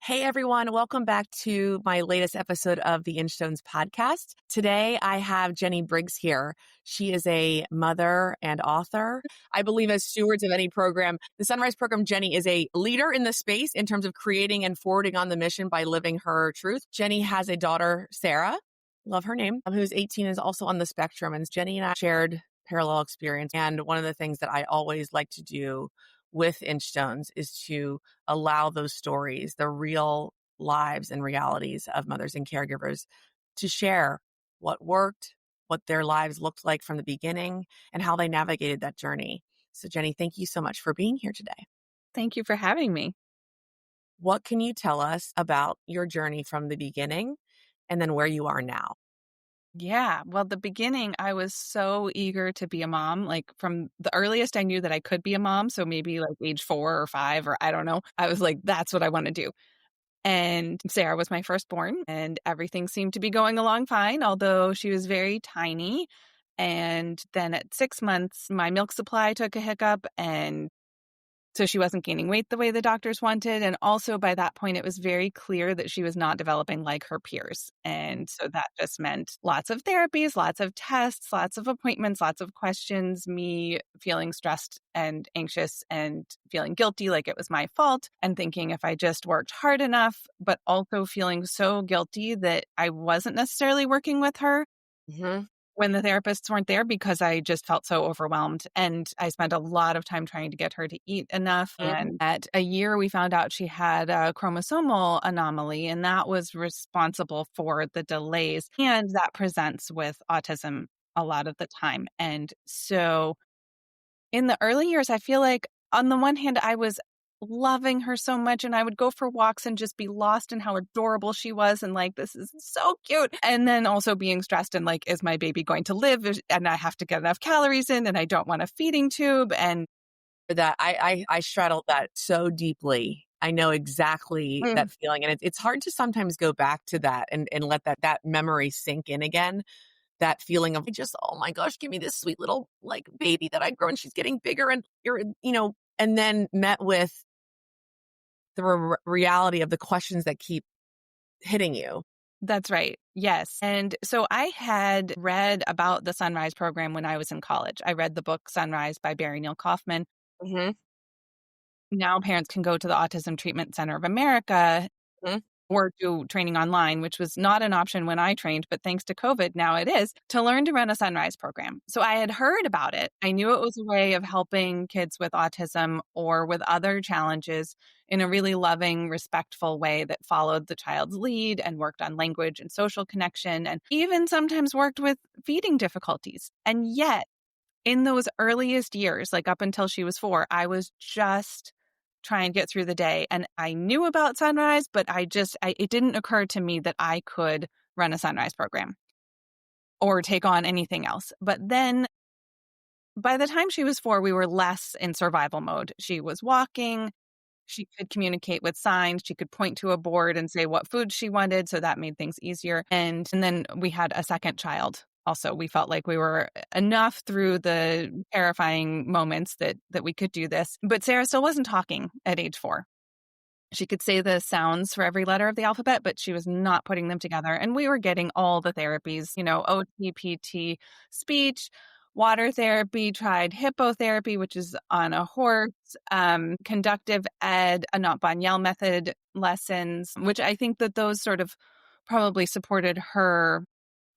Hey everyone, welcome back to my latest episode of the Inchstones podcast. Today I have Jenny Briggs here. She is a mother and author. I believe as stewards of any program, the Sunrise program, Jenny is a leader in the space in terms of creating and forwarding on the mission by living her truth. Jenny has a daughter, Sarah, love her name, who's 18 and is also on the spectrum. And Jenny and I shared parallel experience. And one of the things that I always like to do with Inchstones is to allow those stories, the real lives and realities of mothers and caregivers, to share what worked, what their lives looked like from the beginning, and how they navigated that journey. So Jenny, thank you so much for being here today. Thank you for having me. What can you tell us about your journey from the beginning and then where you are now? Yeah. Well, the beginning, I was so eager to be a mom. Like from the earliest I knew that I could be a mom. So maybe like age 4 or 5, or I don't know. I was like, that's what I want to do. And Sarah was my firstborn, and everything seemed to be going along fine, although she was very tiny. And then at 6 months, my milk supply took a hiccup, and so she wasn't gaining weight the way the doctors wanted. And also by that point, it was very clear that she was not developing like her peers. And so that just meant lots of therapies, lots of tests, lots of appointments, lots of questions, me feeling stressed and anxious and feeling guilty like it was my fault, and thinking if I just worked hard enough, but also feeling so guilty that I wasn't necessarily working with her when the therapists weren't there because I just felt so overwhelmed. And I spent a lot of time trying to get her to eat enough. And at a year, we found out she had a chromosomal anomaly, and that was responsible for the delays. And that presents with autism a lot of the time. And so in the early years, I feel like on the one hand, I was loving her so much, and I would go for walks and just be lost in how adorable she was, and like, this is so cute. And then also being stressed and like, is my baby going to live? And I have to get enough calories in, and I don't want a feeding tube. And That I straddled that so deeply. I know exactly that feeling. And it's hard to sometimes go back to that and let that memory sink in again. That feeling of just, oh my gosh, give me this sweet little like baby that I grow, and she's getting bigger and and then met with the reality of the questions that keep hitting you. That's right. Yes. And so I had read about the Sunrise program when I was in college. I read the book Sunrise by Barry Neil Kaufman. Mm-hmm. Now parents can go to the Autism Treatment Center of America or do training online, which was not an option when I trained, but thanks to COVID, now it is, to learn to run a Sunrise program. So I had heard about it. I knew it was a way of helping kids with autism or with other challenges in a really loving, respectful way that followed the child's lead and worked on language and social connection, and even sometimes worked with feeding difficulties. And yet, in those earliest years, like up until she was 4, I was just try and get through the day. And I knew about Sunrise, but it didn't occur to me that I could run a Sunrise program or take on anything else. But then by the time she was 4, we were less in survival mode. She was walking. She could communicate with signs. She could point to a board and say what food she wanted. So that made things easier. And then we had a second child. Also, we felt like we were enough through the terrifying moments that we could do this. But Sarah still wasn't talking at age 4. She could say the sounds for every letter of the alphabet, but she was not putting them together. And we were getting all the therapies, OT, PT, speech, water therapy, tried hippotherapy, which is on a horse, conductive ed, a not Banyel method lessons, which I think that those sort of probably supported her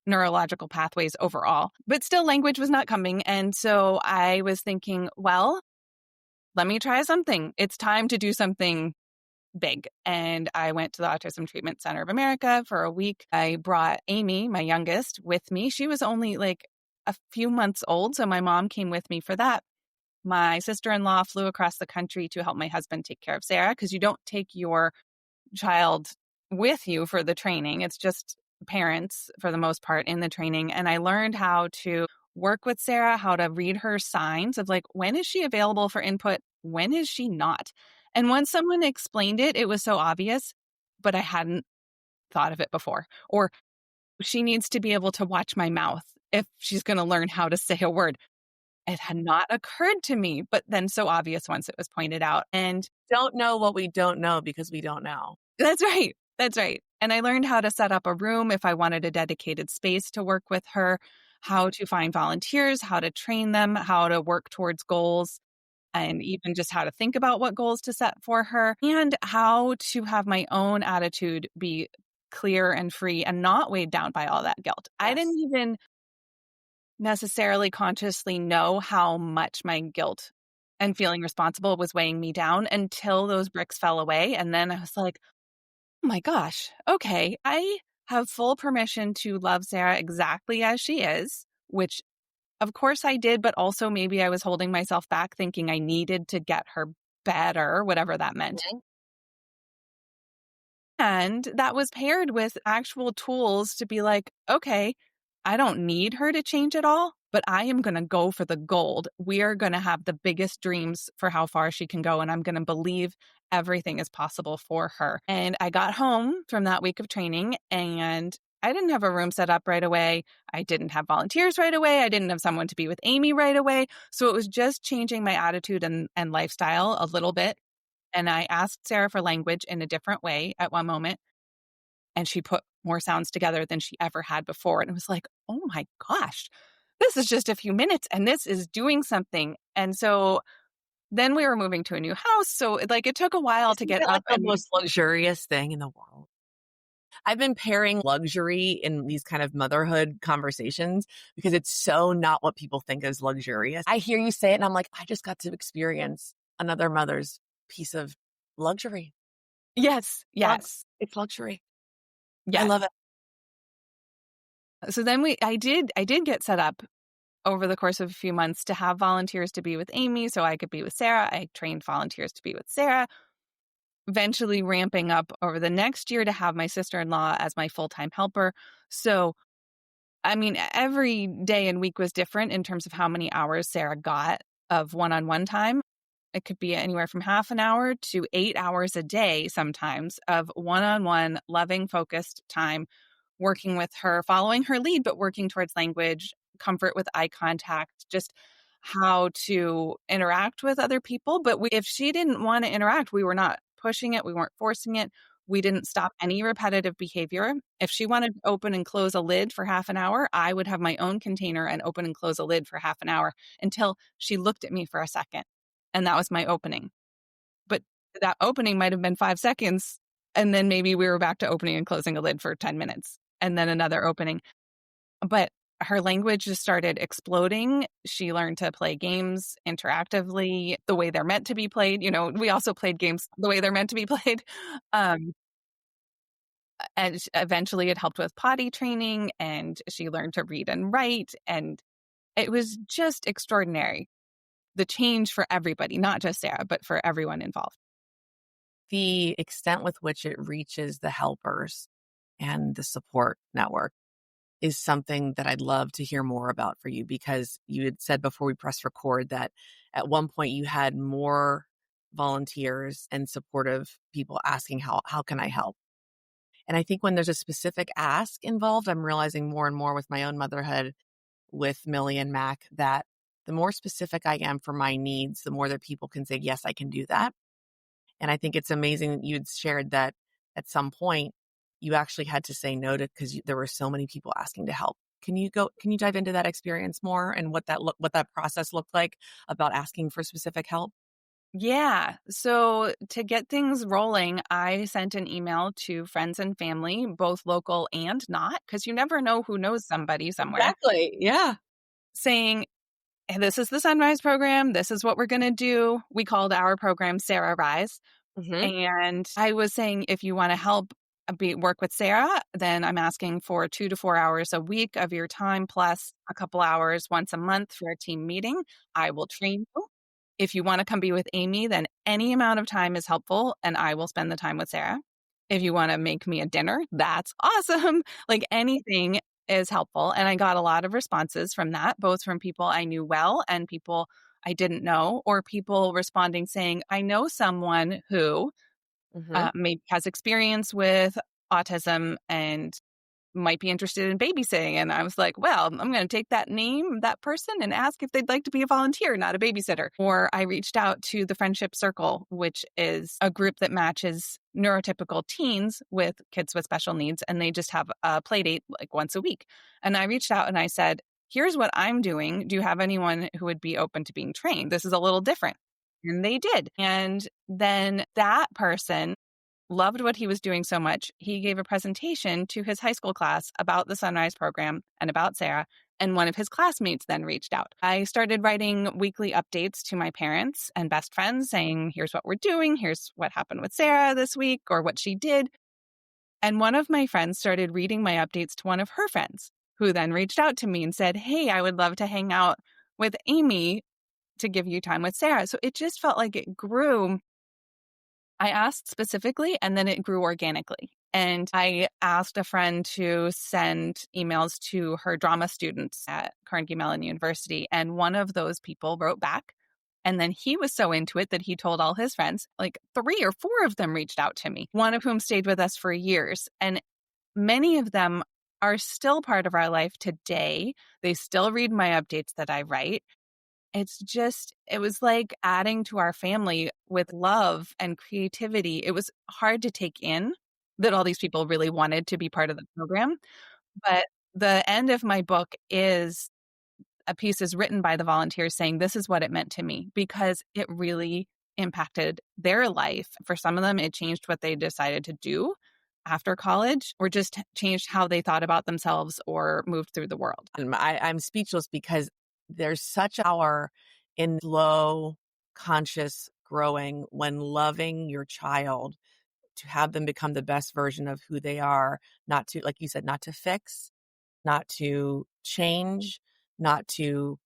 neurological pathways overall. But still, language was not coming. And so I was thinking, well, let me try something. It's time to do something big. And I went to the Autism Treatment Center of America for a week. I brought Amy, my youngest, with me. She was only like a few months old, so my mom came with me for that. My sister-in-law flew across the country to help my husband take care of Sarah, because you don't take your child with you for the training. It's just parents for the most part in the training. And I learned how to work with Sarah, how to read her signs of like, when is she available for input? When is she not? And once someone explained it, it was so obvious, but I hadn't thought of it before. Or she needs to be able to watch my mouth if she's going to learn how to say a word. It had not occurred to me, but then so obvious once it was pointed out. And Don't know what we don't know because we don't know. That's right. That's right. And I learned how to set up a room if I wanted a dedicated space to work with her, how to find volunteers, how to train them, how to work towards goals, and even just how to think about what goals to set for her, and how to have my own attitude be clear and free and not weighed down by all that guilt. I Yes. didn't even necessarily consciously know how much my guilt and feeling responsible was weighing me down until those bricks fell away. And then I was like, oh my gosh, okay, I have full permission to love Sarah exactly as she is, which of course I did, but also maybe I was holding myself back thinking I needed to get her better, whatever that meant. Mhm. And that was paired with actual tools to be like, okay, I don't need her to change it all, but I am going to go for the gold. We are going to have the biggest dreams for how far she can go. And I'm going to believe everything is possible for her. And I got home from that week of training and I didn't have a room set up right away. I didn't have volunteers right away. I didn't have someone to be with Amy right away. So it was just changing my attitude and lifestyle a little bit. And I asked Sarah for language in a different way at one moment, and she put more sounds together than she ever had before. And it was like, oh my gosh, this is just a few minutes and this is doing something. And so then we were moving to a new house. So it took a while to Isn't get that like up the and most luxurious thing in the world? I've been pairing luxury in these kind of motherhood conversations because it's so not what people think is luxurious. I hear you say it and I'm like, I just got to experience another mother's piece of luxury. yes, yes, It's luxury. I yes. love it. So then I did get set up over the course of a few months to have volunteers to be with Amy so I could be with Sarah. I trained volunteers to be with Sarah, eventually ramping up over the next year to have my sister-in-law as my full-time helper. So, I mean, every day and week was different in terms of how many hours Sarah got of one-on-one time. It could be anywhere from half an hour to 8 hours a day sometimes of one-on-one, loving, focused time working with her, following her lead, but working towards language, comfort with eye contact, just how to interact with other people. But if she didn't want to interact, we were not pushing it, we weren't forcing it. We didn't stop any repetitive behavior. If she wanted to open and close a lid for half an hour, I would have my own container and open and close a lid for half an hour until she looked at me for a second. And that was my opening. But that opening might have been 5 seconds. And then maybe we were back to opening and closing a lid for 10 minutes and then another opening. But her language just started exploding. She learned to play games interactively the way they're meant to be played. We also played games the way they're meant to be played. Um, and eventually it helped with potty training and she learned to read and write. And it was just extraordinary. The change for everybody, not just Sarah, but for everyone involved. The extent with which it reaches the helpers and the support network is something that I'd love to hear more about for you because you had said before we pressed record that at one point you had more volunteers and supportive people asking how can I help? And I think when there's a specific ask involved, I'm realizing more and more with my own motherhood with Millie and Mac that the more specific I am for my needs, the more that people can say, yes, I can do that. And I think it's amazing that you'd shared that at some point you actually had to say no to because there were so many people asking to help. Can you dive into that experience more and what that process looked like about asking for specific help? Yeah. So to get things rolling, I sent an email to friends and family, both local and not, because you never know who knows somebody somewhere, Exactly. Yeah. saying, "Hey, this is the Sunrise program. This is what we're going to do." We called our program Sarah Rise. Hmm. And I was saying, if you want to help work with Sarah, then I'm asking for 2 to 4 hours a week of your time plus a couple hours once a month for a team meeting. I will train you. If you want to come be with Amy, then any amount of time is helpful and I will spend the time with Sarah. If you want to make me a dinner, that's awesome. Like anything is helpful. And I got a lot of responses from that, both from people I knew well and people I didn't know, or people responding saying, I know someone who Hmm. maybe has experience with autism and might be interested in babysitting. And I was like, well, I'm going to take that name, that person, and ask if they'd like to be a volunteer, not a babysitter. Or I reached out to the Friendship Circle, which is a group that matches neurotypical teens with kids with special needs. And they just have a play date like once a week. And I reached out and I said, here's what I'm doing. Do you have anyone who would be open to being trained? This is a little different. And they did. And then that person loved what he was doing so much. He gave a presentation to his high school class about the Sunrise program and about Sarah. And one of his classmates then reached out. I started writing weekly updates to my parents and best friends saying, here's what we're doing. Here's what happened with Sarah this week or what she did. And one of my friends started reading my updates to one of her friends, who then reached out to me and said, hey, I would love to hang out with Amy to give you time with Sarah. So it just felt like it grew. I asked specifically, and then it grew organically. And I asked a friend to send emails to her drama students at Carnegie Mellon University. And one of those people wrote back. And then he was so into it that he told all his friends, like 3 or 4 of them reached out to me, one of whom stayed with us for years. And many of them are still part of our life today. They still read my updates that I write. It was like adding to our family with love and creativity. It was hard to take in that all these people really wanted to be part of the program. But the end of my book is a piece is written by the volunteers saying, this is what it meant to me, because it really impacted their life. For some of them, it changed what they decided to do after college or just changed how they thought about themselves or moved through the world. I'm speechless because there's such power in low conscious growing when loving your child to have them become the best version of who they are, not to, like you said, not to fix, not to change, not to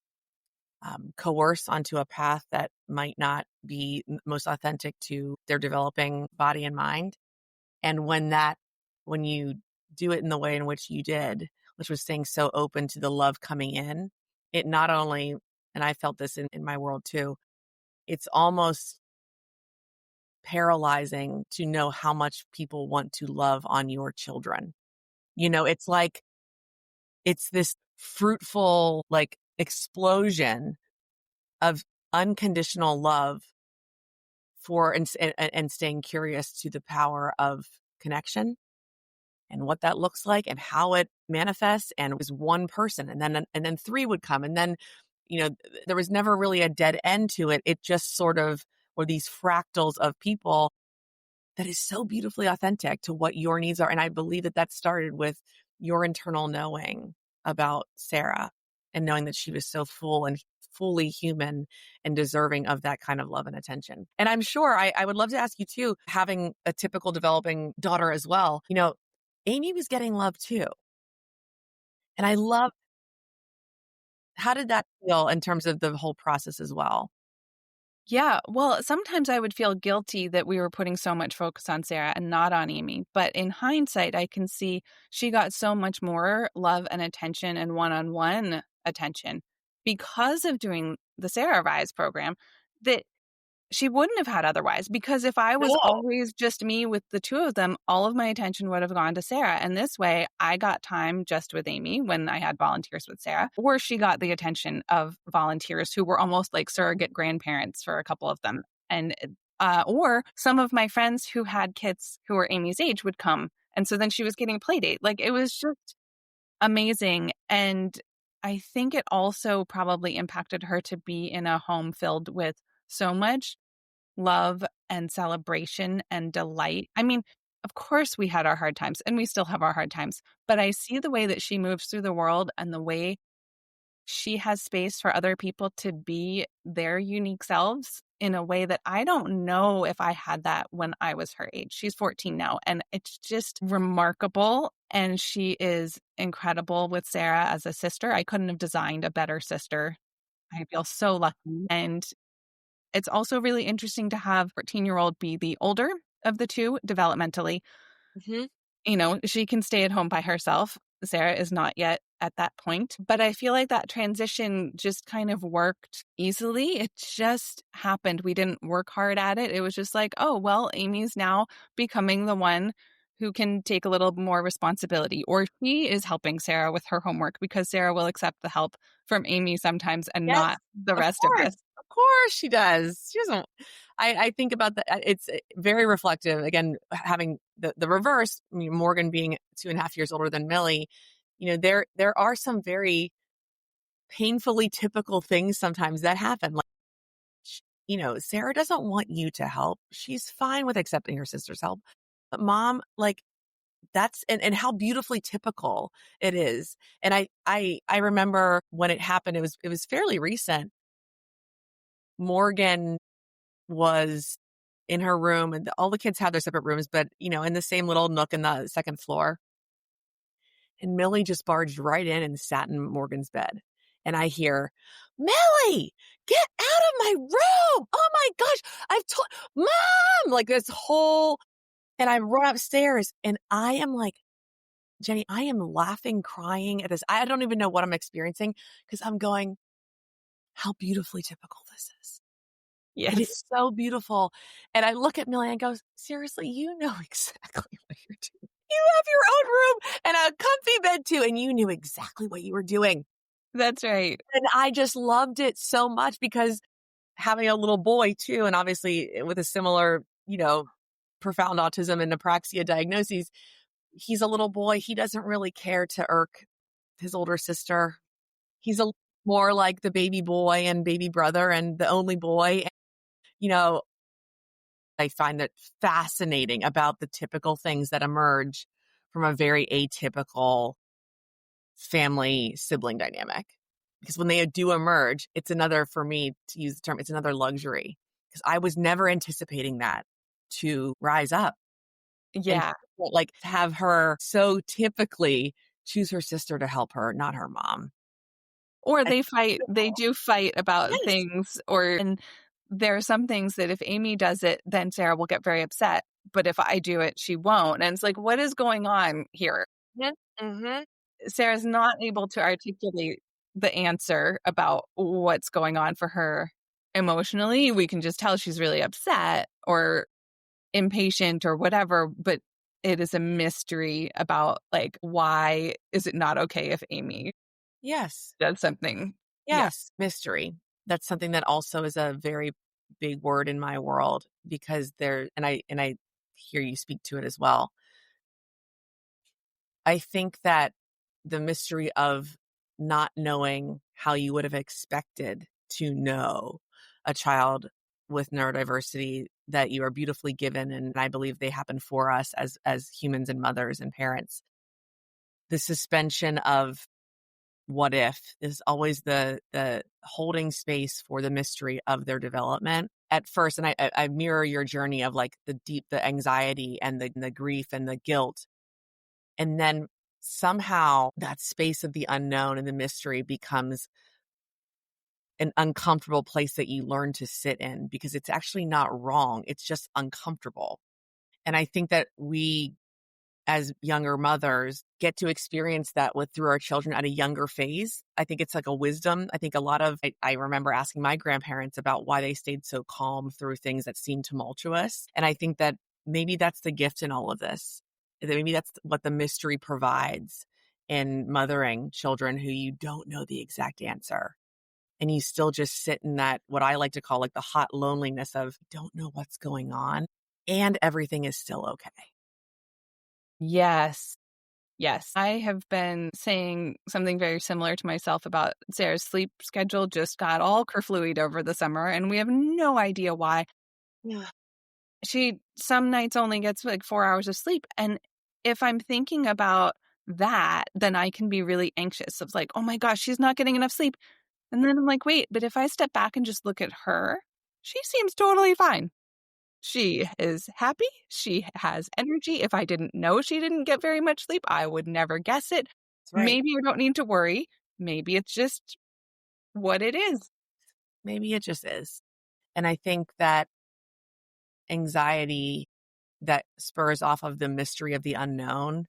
coerce onto a path that might not be most authentic to their developing body and mind. And when you do it in the way in which you did, which was staying so open to the love coming in, it not only, and I felt this in my world too, it's almost paralyzing to know how much people want to love on your children. It's like, it's this fruitful, like, explosion of unconditional love for, and staying curious to the power of connection and what that looks like and how it manifests. And it was one person, and then 3 would come. And then, there was never really a dead end to it. It just sort of were these fractals of people that is so beautifully authentic to what your needs are. And I believe that started with your internal knowing about Sarah and knowing that she was so full and fully human and deserving of that kind of love and attention. And I'm sure I would love to ask you too, having a typical developing daughter as well, Amy was getting love too. And I love, how did that feel in terms of the whole process as well? Yeah, well, sometimes I would feel guilty that we were putting so much focus on Sarah and not on Amy. But in hindsight, I can see she got so much more love and attention and one-on-one attention because of doing the Sarah Rise program that she wouldn't have had otherwise. Because if I was always just me with the 2 of them, all of my attention would have gone to Sarah. And this way, I got time just with Amy when I had volunteers with Sarah, or she got the attention of volunteers who were almost like surrogate grandparents for a couple of them. And or some of my friends who had kids who were Amy's age would come. And so then she was getting a play date. Like, it was just amazing. And I think it also probably impacted her to be in a home filled with so much love and celebration and delight. I mean, of course we had our hard times and we still have our hard times, but I see the way that she moves through the world and the way she has space for other people to be their unique selves in a way that I don't know if I had that when I was her age. She's 14 now, and it's just remarkable. And she is incredible with Sarah as a sister. I couldn't have designed a better sister. I feel so lucky. And it's also really interesting to have 14-year-old be the older of the 2 developmentally. Mm-hmm. She can stay at home by herself. Sarah is not yet at that point, but I feel like that transition just kind of worked easily. It just happened. We didn't work hard at it. It was just like, oh, well, Amy's now becoming the one who can take a little more responsibility, or she is helping Sarah with her homework because Sarah will accept the help from Amy sometimes and Yes, not the of rest of course. us. Of course she does. She doesn't. I think about that. It's very reflective. Again, having the reverse, I mean, Morgan being 2.5 years older than Millie, there are some very painfully typical things sometimes that happen. Like, Sarah doesn't want you to help. She's fine with accepting her sister's help. But mom, like, that's and how beautifully typical it is. And I remember when it happened, it was fairly recent. Morgan was in her room, and all the kids have their separate rooms, but in the same little nook in the second floor. And Millie just barged right in and sat in Morgan's bed. And I hear, Millie, get out of my room. Oh my gosh. I've told mom, like this whole, and I run upstairs and I am like, Jenny, I am laughing, crying at this. I don't even know what I'm experiencing because I'm going, how beautifully typical this is. It Yes. is so beautiful. And I look at Millie and go, seriously, you know exactly what you're doing. You have your own room and a comfy bed too. And you knew exactly what you were doing. That's right. And I just loved it so much because having a little boy too, and obviously with a similar, profound autism and apraxia diagnoses, he's a little boy. He doesn't really care to irk his older sister. He's a more like the baby boy and baby brother and the only boy. You know, I find that fascinating about the typical things that emerge from a very atypical family sibling dynamic. Because when they do emerge, it's another, for me to use the term, it's another luxury. Because I was never anticipating that to rise up and Yeah. like have her so typically choose her sister to help her, not her mom. Or That's they beautiful. do fight about Yes. things, and there are some things that if Amy does it, then Sarah will get very upset. But if I do it, she won't. And it's like, what is going on here? Mm-hmm. Sarah's not able to articulate the answer about what's going on for her emotionally. We can just tell she's really upset or impatient or whatever, but it is a mystery about like, why is it not okay if Amy Yes. does something? Yeah. Yes. Mystery. That's something that also is a very big word in my world because and I hear you speak to it as well. I think that the mystery of not knowing how you would have expected to know a child with neurodiversity that you are beautifully given, and I believe they happen for us as humans and mothers and parents. The suspension of what if is always the holding space for the mystery of their development at first. And I mirror your journey of like the anxiety and the grief and the guilt. And then somehow that space of the unknown and the mystery becomes an uncomfortable place that you learn to sit in because it's actually not wrong. It's just uncomfortable. And I think that we as younger mothers get to experience that through our children at a younger phase. I think it's like a wisdom. I think I remember asking my grandparents about why they stayed so calm through things that seemed tumultuous. And I think that maybe that's the gift in all of this. That maybe that's what the mystery provides in mothering children who you don't know the exact answer. And you still just sit in that, what I like to call like the hot loneliness of don't know what's going on and everything is still okay. Yes. Yes. I have been saying something very similar to myself about Sarah's sleep schedule just got all kerfluid over the summer, and we have no idea why. Yeah. She some nights only gets like 4 hours of sleep. And if I'm thinking about that, then I can be really anxious of like, oh my gosh, she's not getting enough sleep. And then I'm like, wait, but if I step back and just look at her, she seems totally fine. She is happy. She has energy. If I didn't know she didn't get very much sleep, I would never guess it. That's right. Maybe I don't need to worry. Maybe it's just what it is. Maybe it just is. And I think that anxiety that spurs off of the mystery of the unknown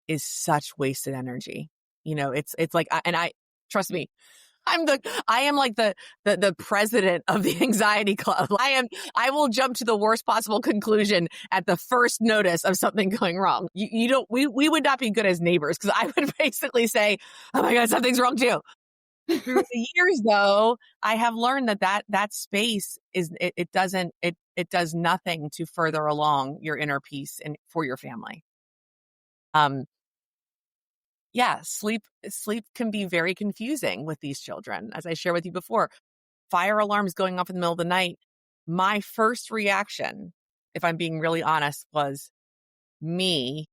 is such wasted energy. It's like, and I trust me, I am like the president of the anxiety club. I will jump to the worst possible conclusion at the first notice of something going wrong. We would not be good as neighbors because I would basically say, oh my God, something's wrong too. Through the years though, I have learned that space it does nothing to further along your inner peace and for your family. Yeah, sleep can be very confusing with these children. As I shared with you before, fire alarms going off in the middle of the night. My first reaction, if I'm being really honest, was me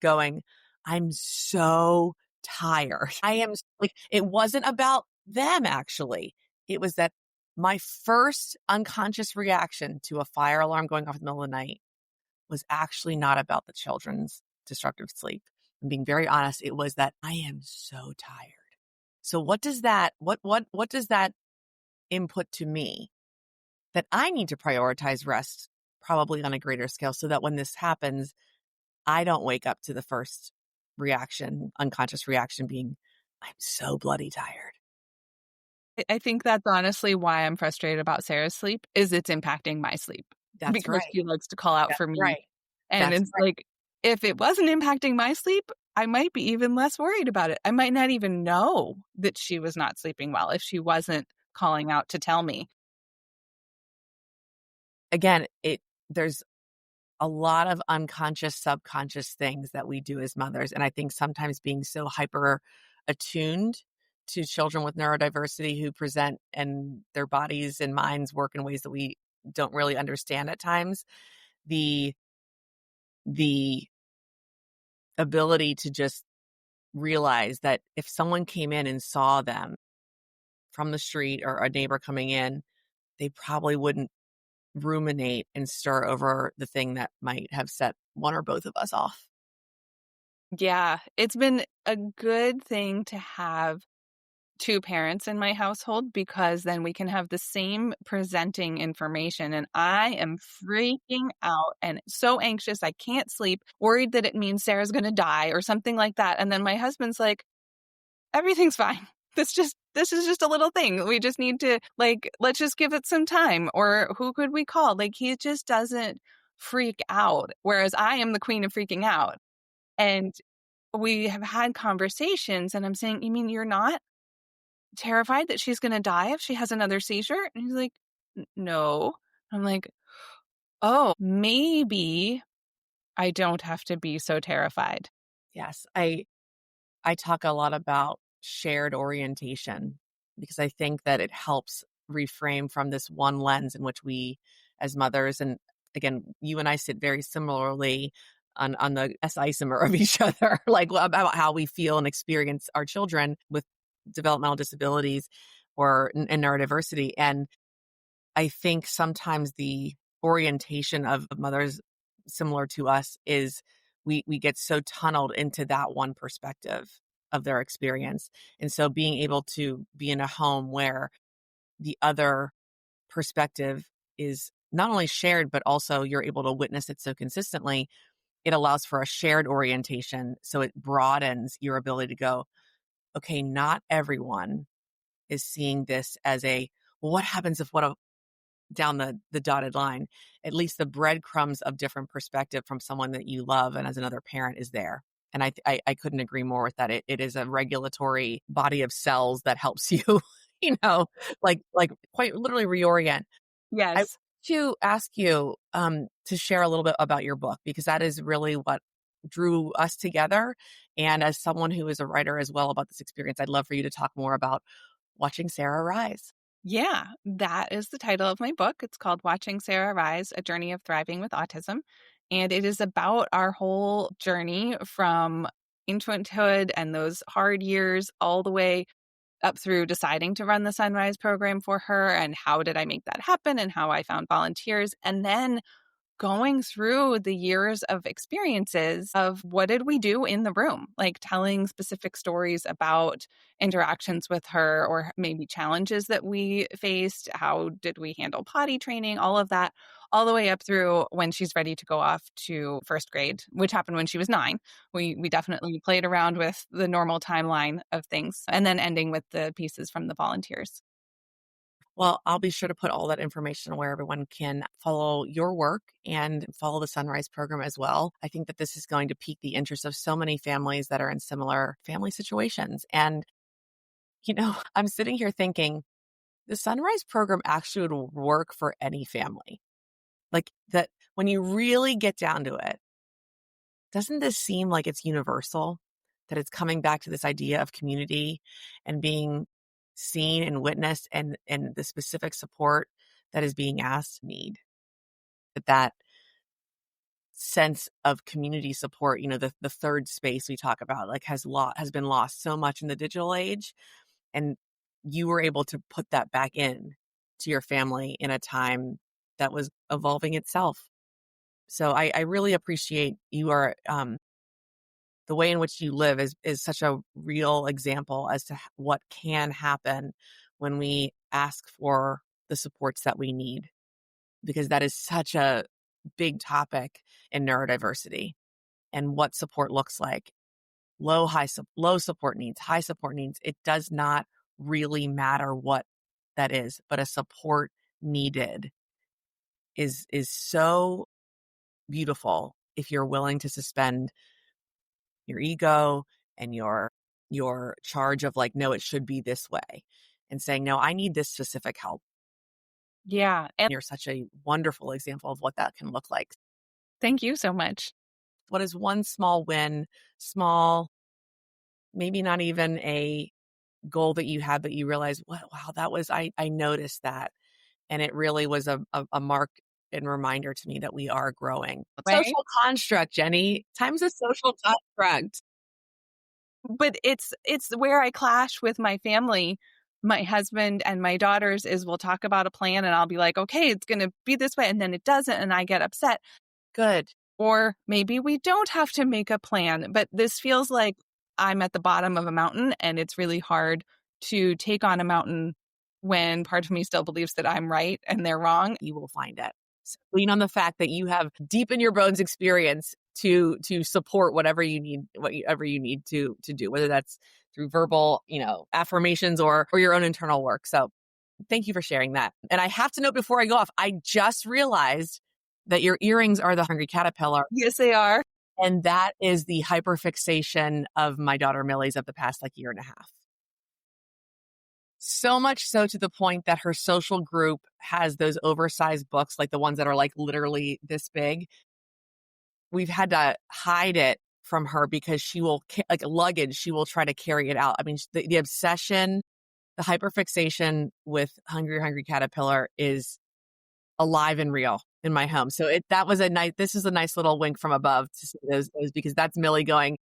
going, I'm so tired. I am like, it wasn't about them actually. It was that my first unconscious reaction to a fire alarm going off in the middle of the night was actually not about the children's disruptive sleep. I'm being very honest. It was that I am so tired. So what does that input to me that I need to prioritize rest probably on a greater scale so that when this happens, I don't wake up to the first reaction, unconscious reaction being, I'm so bloody tired. I think that's honestly why I'm frustrated about Sarah's sleep is it's impacting my sleep. That's because right. she likes to call out That's for me. right. And That's it's right. like, if it wasn't impacting my sleep, I might be even less worried about it. I might not even know that she was not sleeping well if she wasn't calling out to tell me. Again, there's a lot of unconscious, subconscious things that we do as mothers. And I think sometimes being so hyper attuned to children with neurodiversity who present and their bodies and minds work in ways that we don't really understand at times, the ability to just realize that if someone came in and saw them from the street or a neighbor coming in, they probably wouldn't ruminate and stir over the thing that might have set one or both of us off. Yeah, it's been a good thing to have two parents in my household because then we can have the same presenting information. And I am freaking out and so anxious. I can't sleep, worried that it means Sarah's going to die or something like that. And then my husband's like, everything's fine. This is just a little thing. We just need to let's just give it some time. Or who could we call? He just doesn't freak out. Whereas I am the queen of freaking out. And we have had conversations and I'm saying, you mean you're not terrified that she's going to die if she has another seizure? And he's like, no. I'm like, oh, maybe I don't have to be so terrified. Yes, I talk a lot about shared orientation because I think that it helps reframe from this one lens in which we as mothers, and again, you and I sit very similarly on the S isomer of each other, like about how we feel and experience our children with developmental disabilities or and neurodiversity. And I think sometimes the orientation of mothers similar to us is we get so tunneled into that one perspective of their experience. And so being able to be in a home where the other perspective is not only shared, but also you're able to witness it so consistently, it allows for a shared orientation. So it broadens your ability to go, okay, not everyone is seeing this as well, what happens if down the dotted line, at least the breadcrumbs of different perspective from someone that you love and as another parent is there. And I couldn't agree more with that. It is a regulatory body of cells that helps you, like quite literally reorient. I want Yes. to ask you to share a little bit about your book, because that is really what drew us together. And as someone who is a writer as well about this experience, I'd love for you to talk more about watching Sarah rise. Yeah, that is the title of my book. It's called Watching Sarah Rise, A Journey of Thriving with Autism. And it is about our whole journey from infanthood and those hard years all the way up through deciding to run the Sunrise program for her and how did I make that happen and how I found volunteers. And then going through the years of experiences of what did we do in the room, like telling specific stories about interactions with her or maybe challenges that we faced. How did we handle potty training? All of that, all the way up through when she's ready to go off to first grade, which happened when she was 9. We definitely played around with the normal timeline of things, and then ending with the pieces from the volunteers. Well, I'll be sure to put all that information where everyone can follow your work and follow the Sunrise program as well. I think that this is going to pique the interest of so many families that are in similar family situations. And, I'm sitting here thinking the Sunrise program actually would work for any family. Like that, when you really get down to it, doesn't this seem like it's universal? That it's coming back to this idea of community and being seen and witnessed, and the specific support that is being asked need. That sense of community support, the third space we talk about, like has been lost so much in the digital age. And you were able to put that back in to your family in a time that was evolving itself. So I really appreciate you are, the way in which you live is such a real example as to what can happen when we ask for the supports that we need, because that is such a big topic in neurodiversity and what support looks like. Low support needs, high support needs. It does not really matter what that is, but a support needed is so beautiful if you're willing to suspend your ego and your charge of like, no, it should be this way, and saying, no, I need this specific help. Yeah. And you're such a wonderful example of what that can look like. Thank you so much. What is one small win, small, maybe not even a goal that you had, but you realize, wow, that was, I noticed that. And it really was a mark and reminder to me that we are growing. Right? Social construct, Jenny. Time's a social construct. But it's where I clash with my family. My husband and my daughters is we'll talk about a plan and I'll be like, okay, it's going to be this way. And then it doesn't. And I get upset. Good. Or maybe we don't have to make a plan, but this feels like I'm at the bottom of a mountain and it's really hard to take on a mountain when part of me still believes that I'm right and they're wrong. You will find it. So lean on the fact that you have deep in your bones experience to support whatever you need to do, whether that's through verbal, affirmations or your own internal work. So thank you for sharing that. And I have to note before I go off, I just realized that your earrings are the hungry caterpillar. Yes, they are. And that is the hyperfixation of my daughter Millie's of the past year and a half. So much so to the point that her social group has those oversized books, like the ones that are literally this big. We've had to hide it from her because she will, like luggage, she will try to carry it out. I mean, the obsession, the hyperfixation with hungry caterpillar is alive and real in my home. So this is a nice little wink from above to see those because that's Millie going,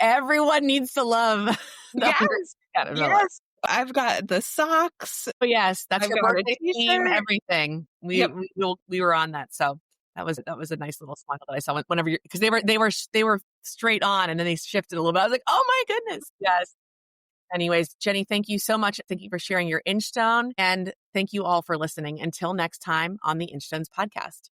everyone needs to love the hungry caterpillar. Yes. I've got the socks. Oh, yes, that's your birthday theme, everything. Yep. We were on that. So that was a nice little smile that I saw whenever because they were straight on and then they shifted a little bit. I was like, oh my goodness. Yes. Anyways, Jenny, thank you so much. Thank you for sharing your Inchstone, and thank you all for listening. Until next time on the Inchstones podcast.